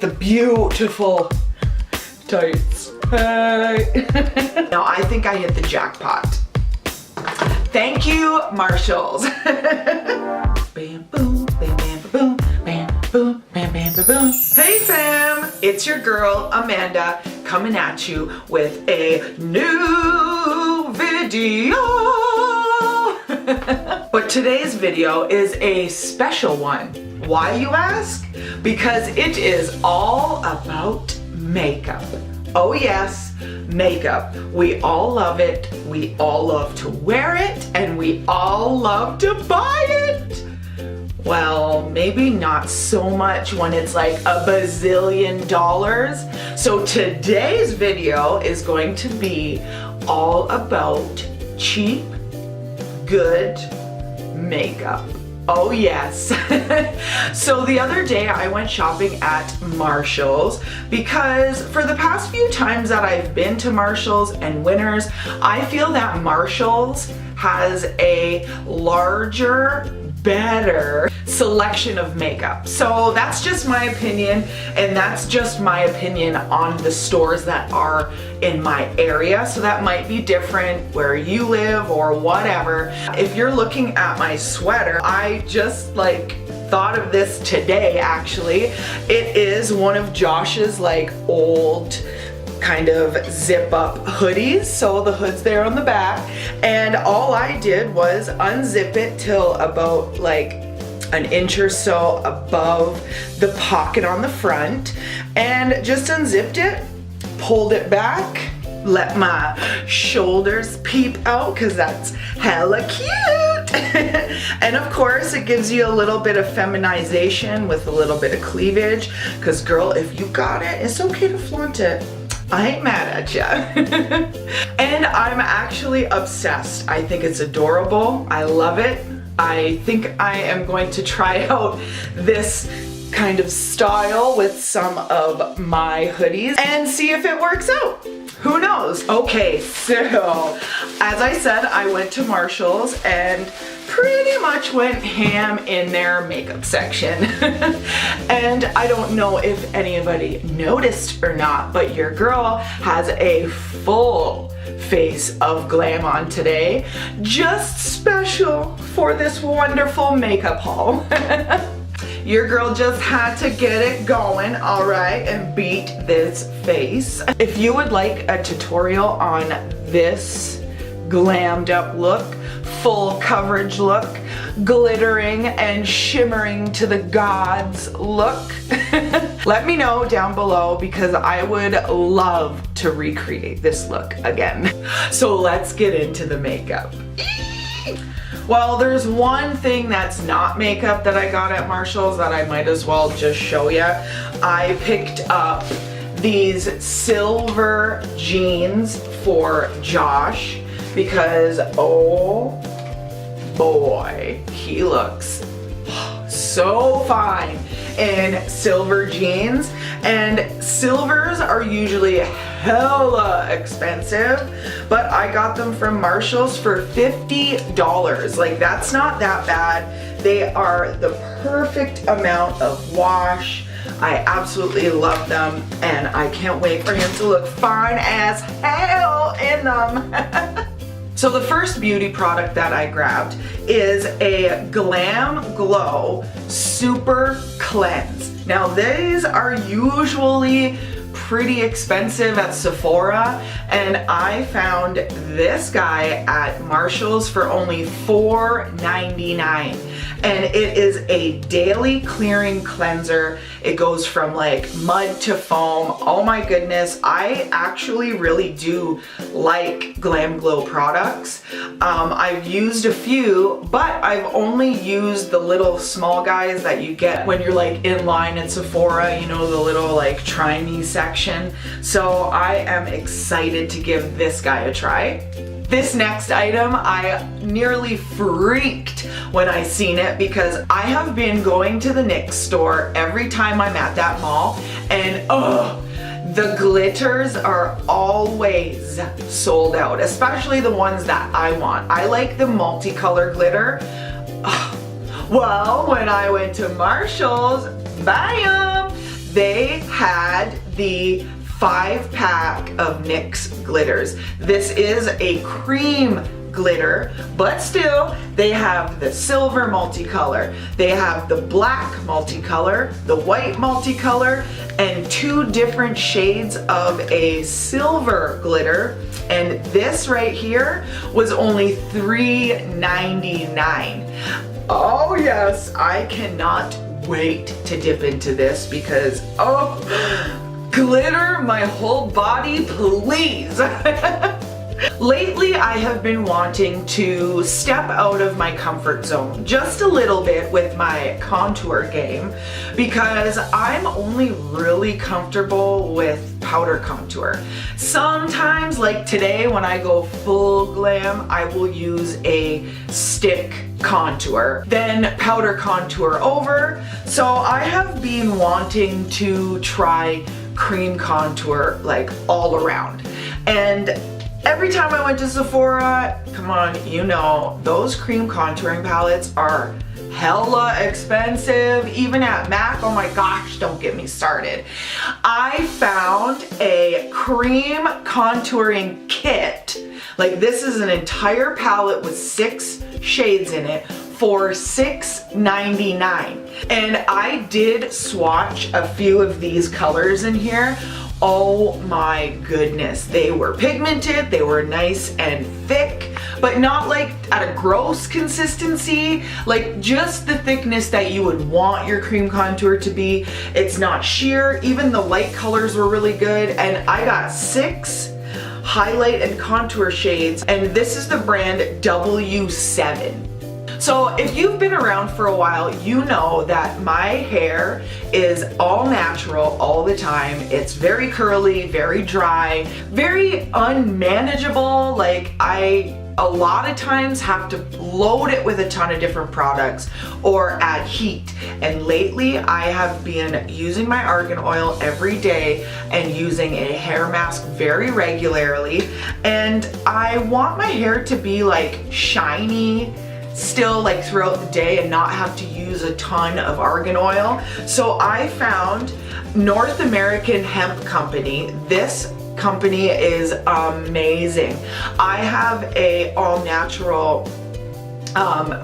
The beautiful tights. Hey. Now I think I hit the jackpot. Thank you, Marshalls. Bam, boom, bam, bam, boom, bam, boom, bam, bam, boom. Hey fam, it's your girl Amanda coming at you with a new video. But today's video is a special one. Why, you ask? Because it is all about makeup. Oh yes, makeup. We all love it, we all love to wear it, and we all love to buy it. Well, maybe not so much when it's like a bazillion dollars. So today's video is going to be all about cheap, good makeup. Oh yes. So the other day I went shopping at Marshall's because for the past few times that I've been to Marshall's and Winners, I feel that Marshall's has a larger, better selection of makeup. So that's just my opinion, and that's just my opinion on the stores that are in my area. So that might be different where you live or whatever. If you're looking at my sweater, I just thought of this today actually. It is one of Josh's old kind of zip up hoodies, so the hood's there on the back, and all I did was unzip it till about an inch or so above the pocket on the front, and just unzipped it, pulled it back, let my shoulders peep out because that's hella cute. And of course it gives you a little bit of feminization with a little bit of cleavage, because girl, if you got it, it's okay to flaunt it. I ain't mad at ya. And I'm actually obsessed. I think it's adorable. I love it. I think I am going to try out this kind of style with some of my hoodies and see if it works out. Who knows? Okay, so as I said, I went to Marshall's and pretty much went ham in their makeup section. And I don't know if anybody noticed or not, but your girl has a full face of glam on today, just special for this wonderful makeup haul. Your girl just had to get it going, all right, and beat this face. If you would like a tutorial on this glammed up look, full coverage look, glittering and shimmering to the gods look, let me know down below because I would love to recreate this look again. So let's get into the makeup. Well, there's one thing that's not makeup that I got at Marshall's that I might as well just show you. I picked up these silver jeans for Josh because, oh boy, he looks so fine in silver jeans, and silvers are usually hella expensive, but I got them from Marshall's for $50. That's not that bad. They are the perfect amount of wash. I absolutely love them, and I can't wait for him to look fine as hell in them. So the first beauty product that I grabbed is a Glam Glow Super Cleanse. Now these are usually pretty expensive at Sephora, and I found this guy at Marshall's for only $4.99. And it is a daily clearing cleanser. It goes from mud to foam. Oh my goodness, I actually really do like Glam Glow products. I've used a few, but I've only used the little small guys that you get when you're in line at Sephora, you know, the little try me section. So I am excited to give this guy a try. This next item, I nearly freaked when I seen it because I have been going to the NYX store every time I'm at that mall, and the glitters are always sold out, especially the ones that I want. I like the multicolor glitter. Well, when I went to Marshall's, bam! they had the 5-pack of NYX glitters. This is a cream glitter, but still they have the silver multicolor, they have the black multicolor, the white multicolor, and 2 different shades of a silver glitter. And this right here was only $3.99. Oh yes, I cannot wait to dip into this because, oh, glitter my whole body, please. Lately, I have been wanting to step out of my comfort zone just a little bit with my contour game because I'm only really comfortable with powder contour. Sometimes, like today when I go full glam, I will use a stick contour, then powder contour over. So I have been wanting to try cream contour like all around. And every time I went to Sephora, come on, you know, those cream contouring palettes are hella expensive. Even at MAC, oh my gosh, don't get me started. I found a cream contouring kit. Like, this is an entire palette with 6 shades in it for $6.99. And I did swatch a few of these colors in here. Oh my goodness, they were pigmented, they were nice and thick, but not like at a gross consistency, like just the thickness that you would want your cream contour to be. It's not sheer, even the light colors were really good, and I got 6 highlight and contour shades, and this is the brand W7. So if you've been around for a while, you know that my hair is all natural all the time. It's very curly, very dry, very unmanageable. Like, I a lot of times have to load it with a ton of different products or add heat. And lately I have been using my argan oil every day and using a hair mask very regularly. And I want my hair to be like shiny still, like throughout the day, and not have to use a ton of argan oil. So I found North American Hemp Company. This company is amazing. I have a all natural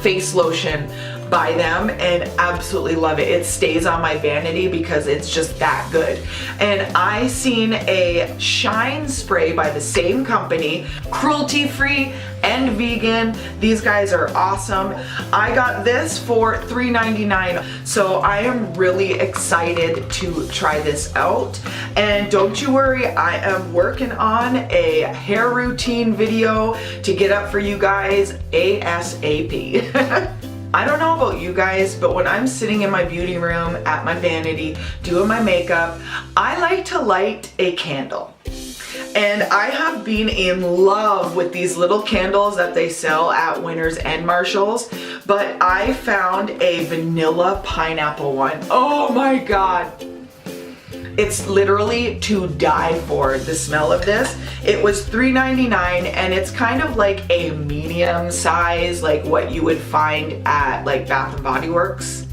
face lotion by them and absolutely love it. It stays on my vanity because it's just that good. And I seen a shine spray by the same company, cruelty free and vegan. These guys are awesome. I got this for $3.99. So I am really excited to try this out. And don't you worry, I am working on a hair routine video to get up for you guys ASAP. I don't know about you guys, but when I'm sitting in my beauty room at my vanity doing my makeup, I like to light a candle. And I have been in love with these little candles that they sell at Winners and Marshalls, but I found a vanilla pineapple one. Oh my God. It's literally to die for, the smell of this. It was $3.99 and it's kind of like a medium size, like what you would find at like Bath and Body Works.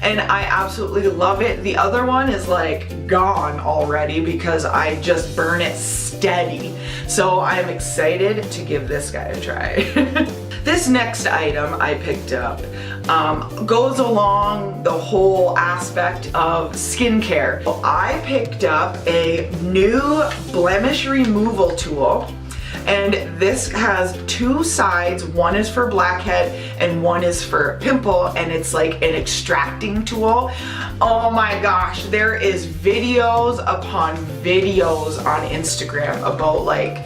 And I absolutely love it. The other one is like gone already because I just burn it steady. So I'm excited to give this guy a try. This next item I picked up goes along the whole aspect of skincare. I picked up a new blemish removal tool, and this has 2 sides. One is for blackhead and one is for pimple, and it's like an extracting tool. Oh my gosh, there is videos upon videos on Instagram about like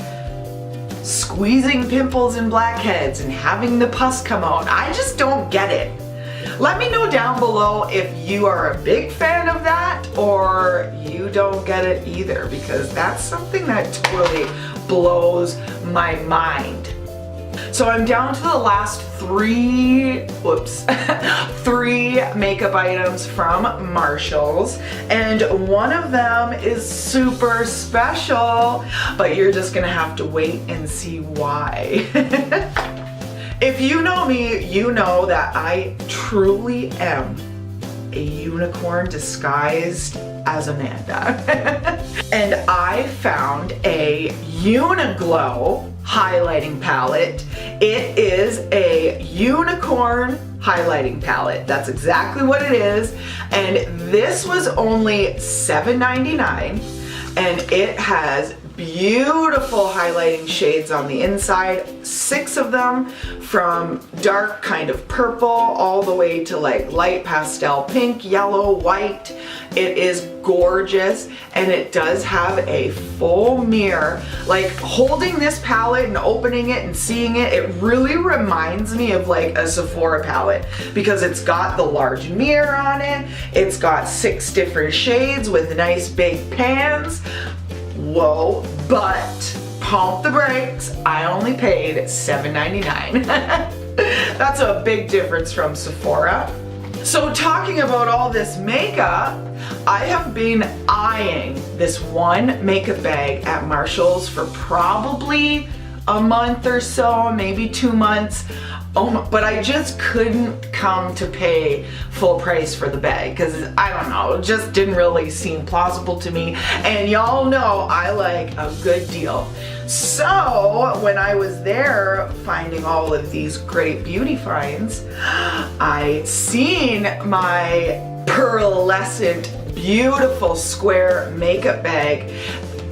squeezing pimples and blackheads and having the pus come out. I just don't get it. Let me know down below if you are a big fan of that or you don't get it either, because that's something that totally blows my mind. So I'm down to the last 3 makeup items from Marshalls, and one of them is super special, but you're just gonna have to wait and see why. If you know me, you know that I truly am a unicorn disguised as Amanda. And I found a Uniglow highlighting palette. It is a unicorn highlighting palette. That's exactly what it is. And this was only $7.99, and it has beautiful highlighting shades on the inside, 6 of them, from dark kind of purple all the way to like light pastel pink, yellow, white. It is gorgeous, and it does have a full mirror. Like, holding this palette and opening it and seeing it, it really reminds me of like a Sephora palette, because it's got the large mirror on it, it's got 6 different shades with nice big pans. Whoa, but pump the brakes, I only paid $7.99. That's a big difference from Sephora. So talking about all this makeup, I have been eyeing this one makeup bag at Marshall's for probably a month or so, maybe 2 months. But I just couldn't come to pay full price for the bag, because I don't know, it just didn't really seem plausible to me. And y'all know I like a good deal. So when I was there finding all of these great beauty finds, I seen my pearlescent, beautiful square makeup bag.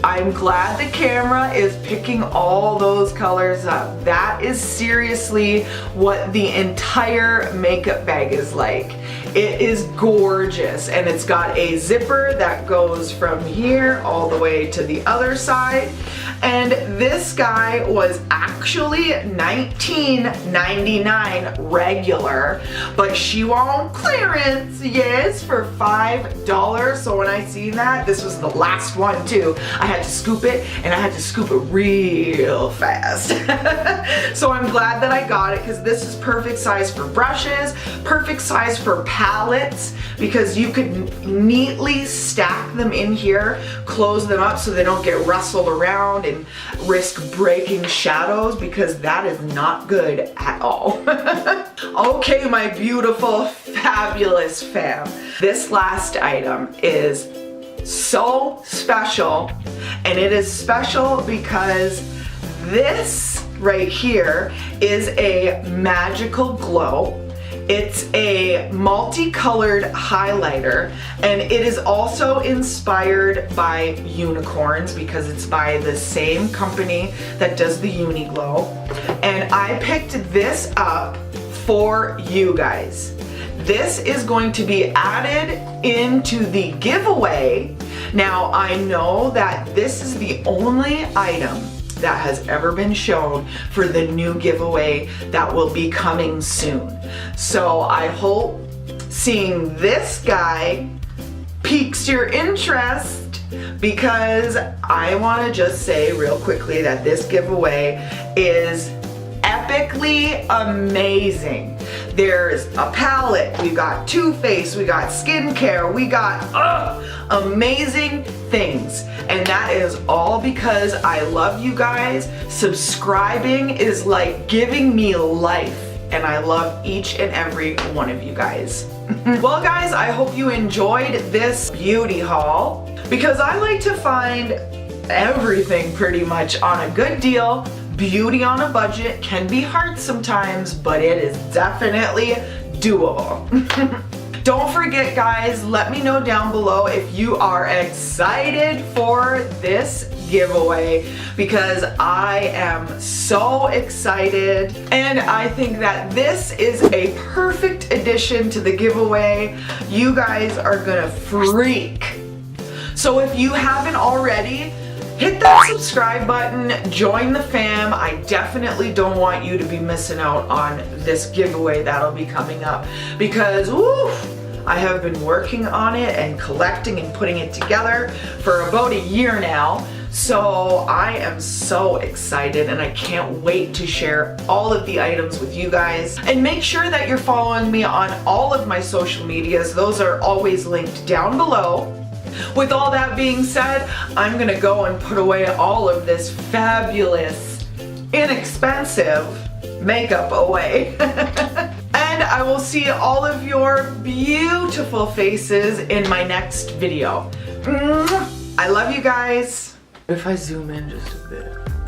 I'm glad the camera is picking all those colors up. That is seriously what the entire makeup bag is like. It is gorgeous, and it's got a zipper that goes from here all the way to the other side. And this guy was actually $19.99 regular, but she won clearance, yes, for $5. So when I seen that, this was the last one too, I had to scoop it, and I had to scoop it real fast. So I'm glad that I got it, because this is perfect size for brushes, perfect size for palettes, because you could neatly stack them in here, close them up so they don't get rustled around and risk breaking shadows, because that is not good at all. Okay, my beautiful, fabulous fam. This last item is so special, and it is special because this right here is a magical glow. It's a multicolored highlighter, and it is also inspired by unicorns, because it's by the same company that does the Uniglow. And I picked this up for you guys. This is going to be added into the giveaway. Now, I know that this is the only item that has ever been shown for the new giveaway that will be coming soon. So I hope seeing this guy piques your interest, because I want to just say real quickly that this giveaway is epically amazing. There's a palette, we got Too Faced, we got skincare, we got amazing things. And that is all because I love you guys. Subscribing is like giving me life, and I love each and every one of you guys. Well guys, I hope you enjoyed this beauty haul, because I like to find everything pretty much on a good deal. Beauty on a budget can be hard sometimes, but it is definitely doable. Don't forget guys, let me know down below if you are excited for this giveaway, because I am so excited, and I think that this is a perfect addition to the giveaway. You guys are gonna freak. So if you haven't already, hit that subscribe button, join the fam. I definitely don't want you to be missing out on this giveaway that'll be coming up, because I have been working on it and collecting and putting it together for about a year now. So I am so excited, and I can't wait to share all of the items with you guys. And make sure that you're following me on all of my social medias. Those are always linked down below. With all that being said, I'm gonna go and put away all of this fabulous, inexpensive makeup away. And I will see all of your beautiful faces in my next video. I love you guys. If I zoom in just a bit.